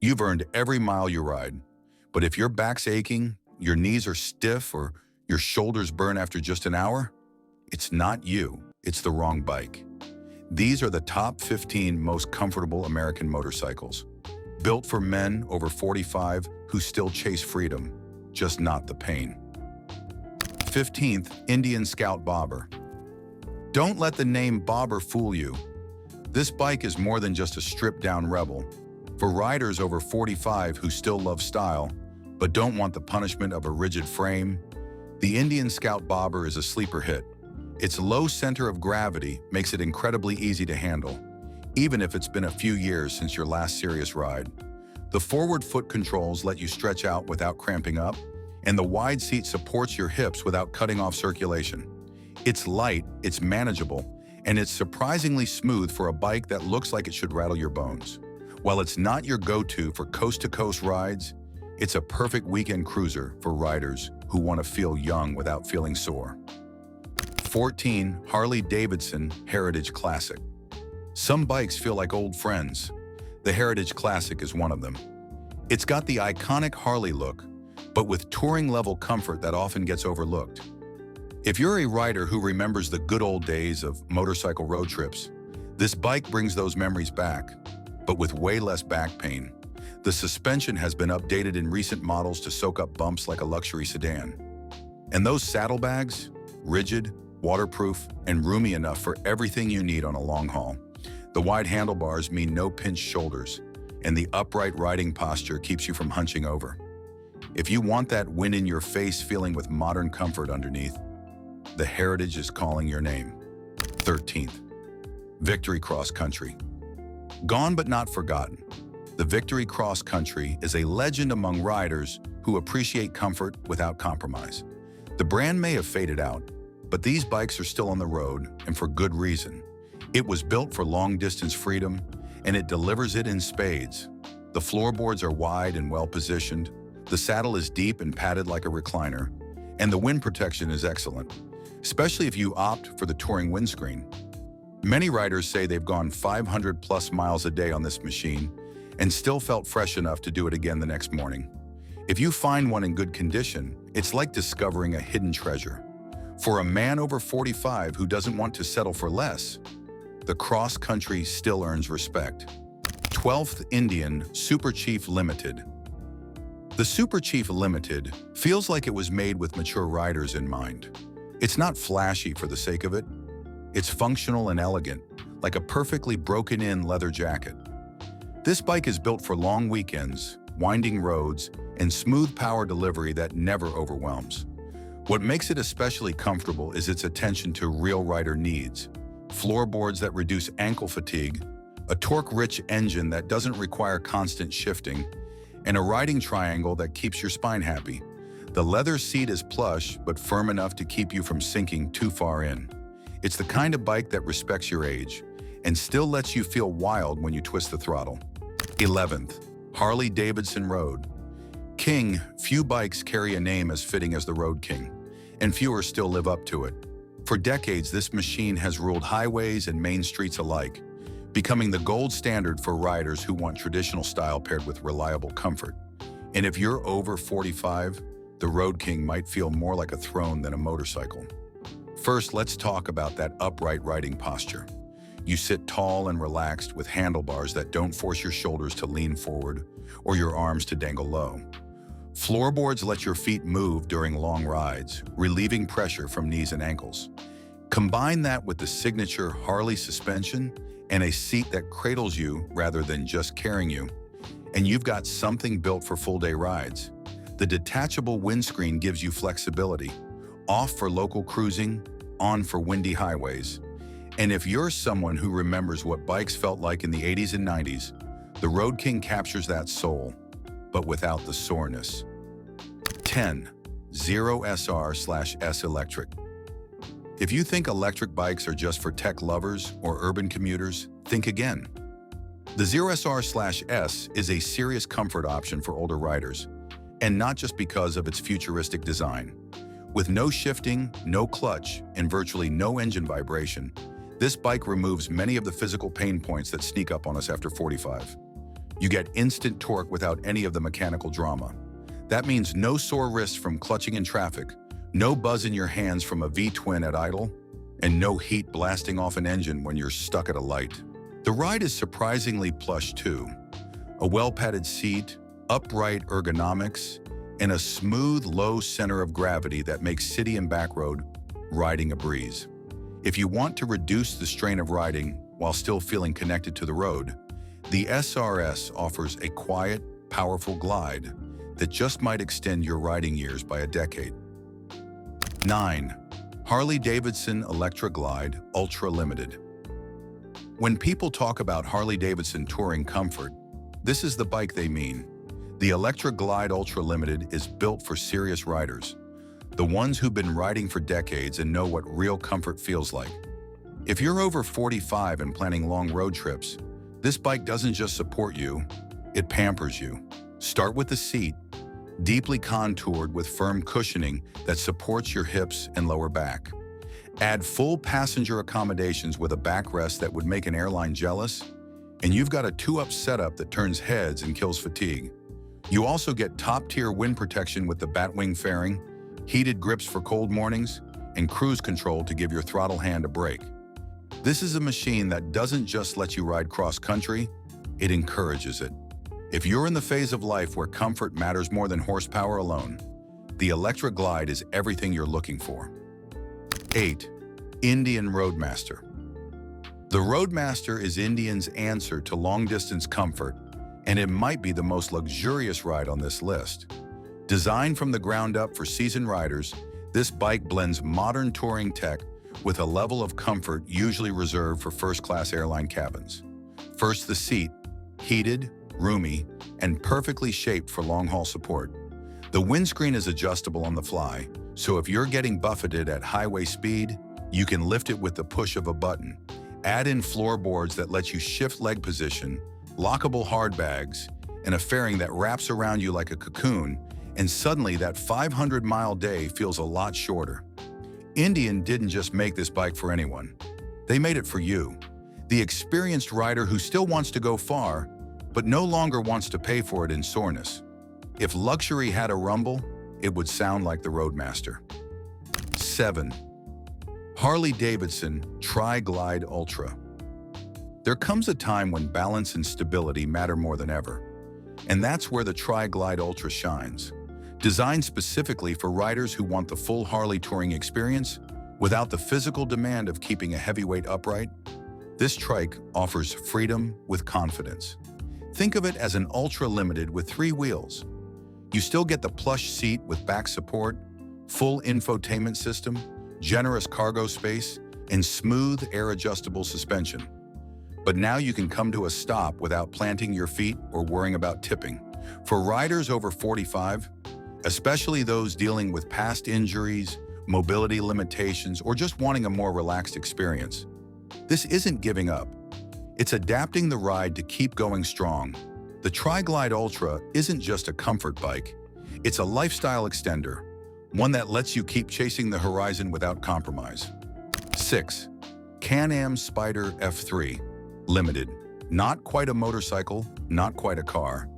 You've earned every mile you ride. But if your back's aching, your knees are stiff, or your shoulders burn after just an hour, it's not you, it's the wrong bike. These are the top 15 most comfortable American motorcycles. Built for men over 45 who still chase freedom, just not the pain. 15th, Indian Scout Bobber. Don't let the name Bobber fool you. This bike is more than just a stripped-down rebel. For riders over 45 who still love style, but don't want the punishment of a rigid frame, the Indian Scout Bobber is a sleeper hit. Its low center of gravity makes it incredibly easy to handle, even if it's been a few years since your last serious ride. The forward foot controls let you stretch out without cramping up, and the wide seat supports your hips without cutting off circulation. It's light, it's manageable, and it's surprisingly smooth for a bike that looks like it should rattle your bones. While it's not your go-to for coast-to-coast rides, it's a perfect weekend cruiser for riders who want to feel young without feeling sore. 14. Harley-Davidson Heritage Classic. Some bikes feel like old friends. The Heritage Classic is one of them. It's got the iconic Harley look, but with touring-level comfort that often gets overlooked. If you're a rider who remembers the good old days of motorcycle road trips, this bike brings those memories back, but with way less back pain. The suspension has been updated in recent models to soak up bumps like a luxury sedan. And those saddlebags? Rigid, waterproof, and roomy enough for everything you need on a long haul. The wide handlebars mean no pinched shoulders, and the upright riding posture keeps you from hunching over. If you want that wind-in-your-face feeling with modern comfort underneath, the Heritage is calling your name. 13th. Victory Cross Country. Gone but not forgotten, the Victory Cross Country is a legend among riders who appreciate comfort without compromise. The brand may have faded out, but these bikes are still on the road, and for good reason. It was built for long-distance freedom, and it delivers it in spades. The floorboards are wide and well-positioned, the saddle is deep and padded like a recliner, and the wind protection is excellent, especially if you opt for the touring windscreen. Many riders say they've gone 500+ miles a day on this machine and still felt fresh enough to do it again the next morning. If you find one in good condition, it's like discovering a hidden treasure. For a man over 45 who doesn't want to settle for less, the Cross Country still earns respect. 12th, Indian Super Chief Limited. The Super Chief Limited feels like it was made with mature riders in mind. It's not flashy for the sake of it. It's functional and elegant, like a perfectly broken-in leather jacket. This bike is built for long weekends, winding roads, and smooth power delivery that never overwhelms. What makes it especially comfortable is its attention to real rider needs. Floorboards that reduce ankle fatigue, a torque-rich engine that doesn't require constant shifting, and a riding triangle that keeps your spine happy. The leather seat is plush but firm enough to keep you from sinking too far in. It's the kind of bike that respects your age and still lets you feel wild when you twist the throttle. 11th, Harley-Davidson Road. King, few bikes carry a name as fitting as the Road King, and fewer still live up to it. For decades, this machine has ruled highways and main streets alike, becoming the gold standard for riders who want traditional style paired with reliable comfort. And if you're over 45, the Road King might feel more like a throne than a motorcycle. First, let's talk about that upright riding posture. You sit tall and relaxed with handlebars that don't force your shoulders to lean forward or your arms to dangle low. Floorboards let your feet move during long rides, relieving pressure from knees and ankles. Combine that with the signature Harley suspension and a seat that cradles you rather than just carrying you, and you've got something built for full-day rides. The detachable windscreen gives you flexibility, off for local cruising, on for windy highways. And if you're someone who remembers what bikes felt like in the 80s and 90s, the Road King captures that soul, but without the soreness. 10. Zero SR/S Electric. If you think electric bikes are just for tech lovers or urban commuters, think again. The Zero SR/S is a serious comfort option for older riders, and not just because of its futuristic design. With no shifting, no clutch, and virtually no engine vibration, this bike removes many of the physical pain points that sneak up on us after 45. You get instant torque without any of the mechanical drama. That means no sore wrists from clutching in traffic, no buzz in your hands from a V-twin at idle, and no heat blasting off an engine when you're stuck at a light. The ride is surprisingly plush too. A well-padded seat, upright ergonomics, and a smooth, low center of gravity that makes city and back road riding a breeze. If you want to reduce the strain of riding while still feeling connected to the road, the SRS offers a quiet, powerful glide that just might extend your riding years by a decade. 9. Harley-Davidson Electra Glide Ultra Limited. When people talk about Harley-Davidson touring comfort, this is the bike they mean. The Electra Glide Ultra Limited is built for serious riders, the ones who've been riding for decades and know what real comfort feels like. If you're over 45 and planning long road trips, this bike doesn't just support you, it pampers you. Start with the seat, deeply contoured with firm cushioning that supports your hips and lower back. Add full passenger accommodations with a backrest that would make an airline jealous, and you've got a two-up setup that turns heads and kills fatigue. You also get top-tier wind protection with the Batwing fairing, heated grips for cold mornings, and cruise control to give your throttle hand a break. This is a machine that doesn't just let you ride cross-country, it encourages it. If you're in the phase of life where comfort matters more than horsepower alone, the Electra Glide is everything you're looking for. 8. Indian Roadmaster. The Roadmaster is Indian's answer to long-distance comfort, and it might be the most luxurious ride on this list. Designed from the ground up for seasoned riders, this bike blends modern touring tech with a level of comfort usually reserved for first-class airline cabins. First, the seat, heated, roomy, and perfectly shaped for long-haul support. The windscreen is adjustable on the fly, so if you're getting buffeted at highway speed, you can lift it with the push of a button. Add in floorboards that let you shift leg position, lockable hard bags, and a fairing that wraps around you like a cocoon, and suddenly that 500-mile day feels a lot shorter. Indian didn't just make this bike for anyone. They made it for you, the experienced rider who still wants to go far, but no longer wants to pay for it in soreness. If luxury had a rumble, it would sound like the Roadmaster. 7. Harley-Davidson Tri-Glide Ultra. There comes a time when balance and stability matter more than ever, and that's where the Tri-Glide Ultra shines. Designed specifically for riders who want the full Harley touring experience without the physical demand of keeping a heavyweight upright, this trike offers freedom with confidence. Think of it as an Ultra Limited with 3 wheels. You still get the plush seat with back support, full infotainment system, generous cargo space, and smooth air-adjustable suspension. But now you can come to a stop without planting your feet or worrying about tipping. For riders over 45, especially those dealing with past injuries, mobility limitations, or just wanting a more relaxed experience, this isn't giving up. It's adapting the ride to keep going strong. The Tri-Glide Ultra isn't just a comfort bike. It's a lifestyle extender, one that lets you keep chasing the horizon without compromise. 6. Can-Am Spyder F3 Limited. Not quite a motorcycle, not quite a car.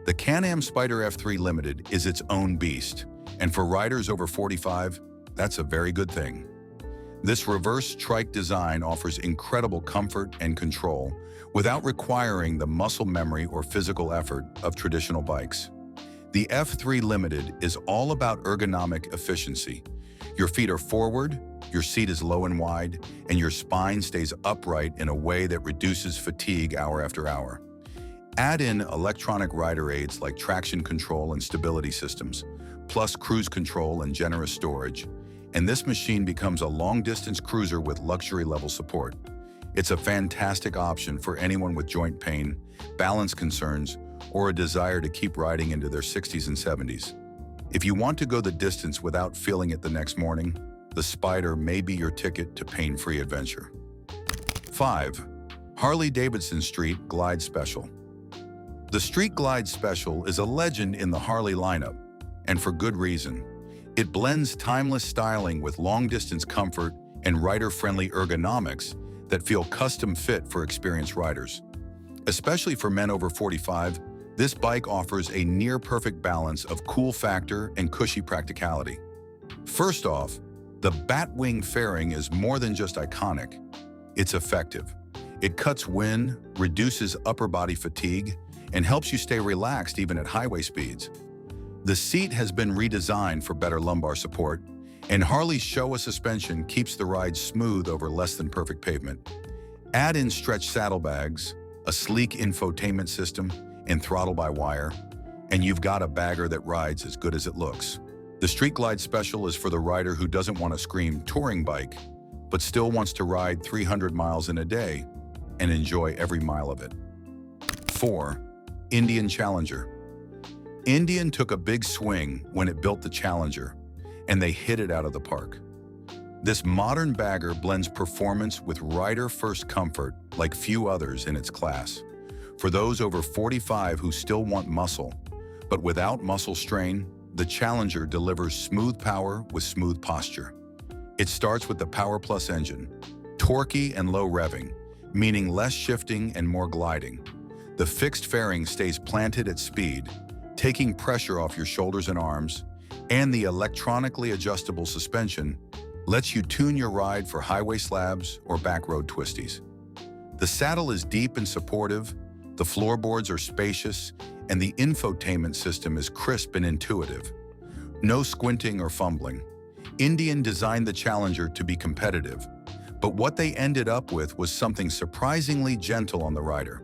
The Can-Am Spyder F3 Limited is its own beast, and for riders over 45, that's a very good thing. This reverse trike design offers incredible comfort and control without requiring the muscle memory or physical effort of traditional bikes. The F3 Limited is all about ergonomic efficiency. Your feet are forward, your seat is low and wide, and your spine stays upright in a way that reduces fatigue hour after hour. Add in electronic rider aids like traction control and stability systems, plus cruise control and generous storage, and this machine becomes a long-distance cruiser with luxury-level support. It's a fantastic option for anyone with joint pain, balance concerns, or a desire to keep riding into their 60s and 70s. If you want to go the distance without feeling it the next morning, the Spyder may be your ticket to pain-free adventure. 5. Harley-Davidson Street Glide Special. The Street Glide Special is a legend in the Harley lineup, and for good reason. It blends timeless styling with long-distance comfort and rider-friendly ergonomics that feel custom-fit for experienced riders. Especially for men over 45, this bike offers a near-perfect balance of cool factor and cushy practicality. First off, the Batwing fairing is more than just iconic. It's effective. It cuts wind, reduces upper body fatigue, and helps you stay relaxed even at highway speeds. The seat has been redesigned for better lumbar support, and Harley's Showa suspension keeps the ride smooth over less than perfect pavement. Add in stretch saddlebags, a sleek infotainment system, and throttle-by-wire, and you've got a bagger that rides as good as it looks. The Street Glide Special is for the rider who doesn't want to scream touring bike, but still wants to ride 300 miles in a day and enjoy every mile of it. 4. Indian Challenger. Indian took a big swing when it built the Challenger, and they hit it out of the park. This modern bagger blends performance with rider-first comfort like few others in its class. For those over 45 who still want muscle, but without muscle strain, the Challenger delivers smooth power with smooth posture. It starts with the Power Plus engine, torquey and low revving, meaning less shifting and more gliding. The fixed fairing stays planted at speed, taking pressure off your shoulders and arms, and the electronically adjustable suspension lets you tune your ride for highway slabs or back road twisties. The saddle is deep and supportive, the floorboards are spacious, and the infotainment system is crisp and intuitive. No squinting or fumbling. Indian designed the Challenger to be competitive, but what they ended up with was something surprisingly gentle on the rider.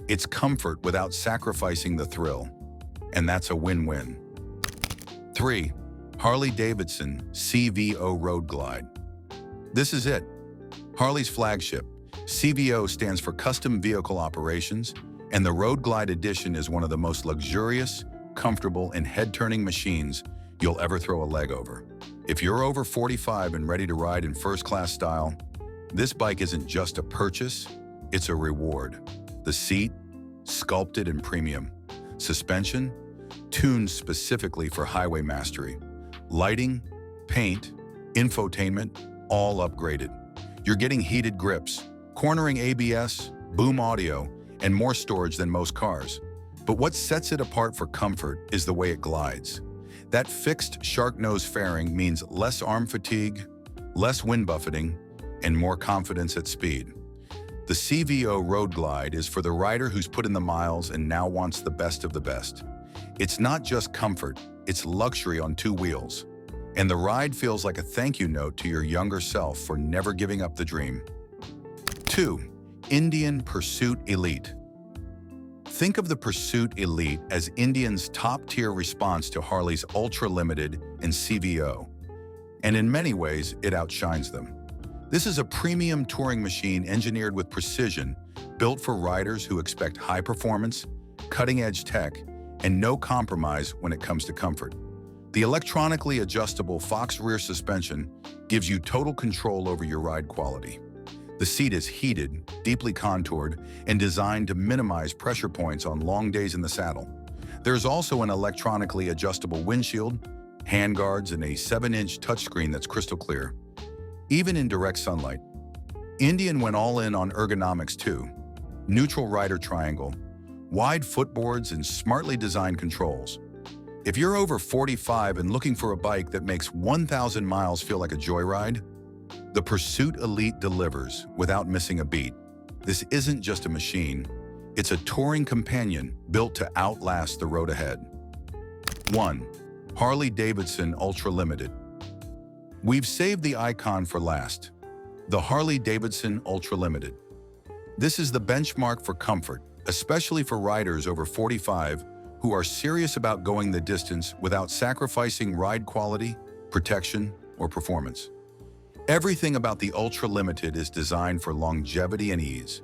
It's comfort without sacrificing the thrill, and that's a win-win. 3. Harley-Davidson CVO Road Glide. This is it. Harley's flagship. CVO stands for Custom Vehicle Operations, and the Road Glide Edition is one of the most luxurious, comfortable, and head-turning machines you'll ever throw a leg over. If you're over 45 and ready to ride in first-class style, this bike isn't just a purchase, it's a reward. The seat, sculpted and premium. Suspension, tuned specifically for highway mastery. Lighting, paint, infotainment, all upgraded. You're getting heated grips, cornering ABS, boom audio, and more storage than most cars. But what sets it apart for comfort is the way it glides. That fixed shark nose fairing means less arm fatigue, less wind buffeting, and more confidence at speed. The CVO Road Glide is for the rider who's put in the miles and now wants the best of the best. It's not just comfort, it's luxury on two wheels. And the ride feels like a thank you note to your younger self for never giving up the dream. 2. Indian Pursuit Elite. Think of the Pursuit Elite as Indian's top-tier response to Harley's Ultra Limited and CVO, and in many ways, it outshines them. This is a premium touring machine engineered with precision, built for riders who expect high performance, cutting-edge tech, and no compromise when it comes to comfort. The electronically adjustable Fox rear suspension gives you total control over your ride quality. The seat is heated, deeply contoured, and designed to minimize pressure points on long days in the saddle. There's also an electronically adjustable windshield, handguards, and a 7-inch touchscreen that's crystal clear, even in direct sunlight. Indian went all in on ergonomics too. Neutral rider triangle, wide footboards, and smartly designed controls. If you're over 45 and looking for a bike that makes 1,000 miles feel like a joyride, the Pursuit Elite delivers without missing a beat. This isn't just a machine, it's a touring companion built to outlast the road ahead. 1. Harley-Davidson Ultra Limited. We've saved the icon for last, the Harley-Davidson Ultra Limited. This is the benchmark for comfort, especially for riders over 45 who are serious about going the distance without sacrificing ride quality, protection, or performance. Everything about the Ultra Limited is designed for longevity and ease.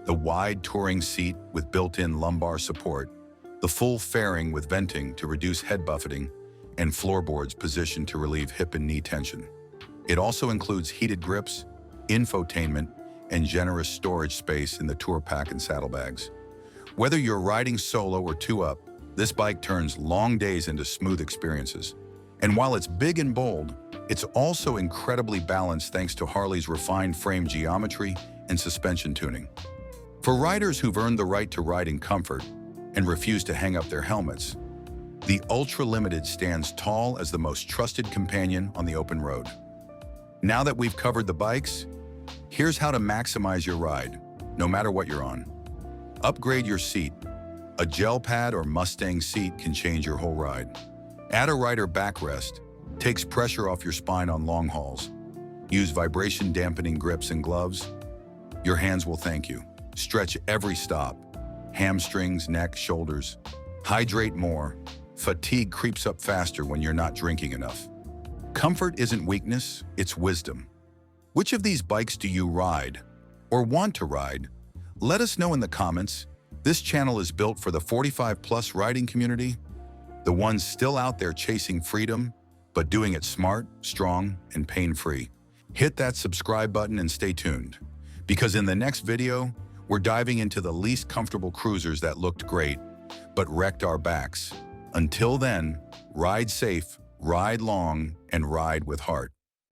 The wide touring seat with built-in lumbar support, the full fairing with venting to reduce head buffeting, and floorboards positioned to relieve hip and knee tension. It also includes heated grips, infotainment, and generous storage space in the tour pack and saddlebags. Whether you're riding solo or two-up, this bike turns long days into smooth experiences. And while it's big and bold, it's also incredibly balanced thanks to Harley's refined frame geometry and suspension tuning. For riders who've earned the right to ride in comfort and refuse to hang up their helmets, the Ultra Limited stands tall as the most trusted companion on the open road. Now that we've covered the bikes, here's how to maximize your ride, no matter what you're on. Upgrade your seat. A gel pad or Mustang seat can change your whole ride. Add a rider backrest, takes pressure off your spine on long hauls. Use vibration dampening grips and gloves. Your hands will thank you. Stretch every stop. Hamstrings, neck, shoulders. Hydrate more. Fatigue creeps up faster when you're not drinking enough. Comfort isn't weakness, it's wisdom. Which of these bikes do you ride or want to ride? Let us know in the comments. This channel is built for the 45+ riding community, the ones still out there chasing freedom, but doing it smart, strong, and pain-free. Hit that subscribe button and stay tuned, because in the next video, we're diving into the least comfortable cruisers that looked great, but wrecked our backs. Until then, ride safe, ride long, and ride with heart.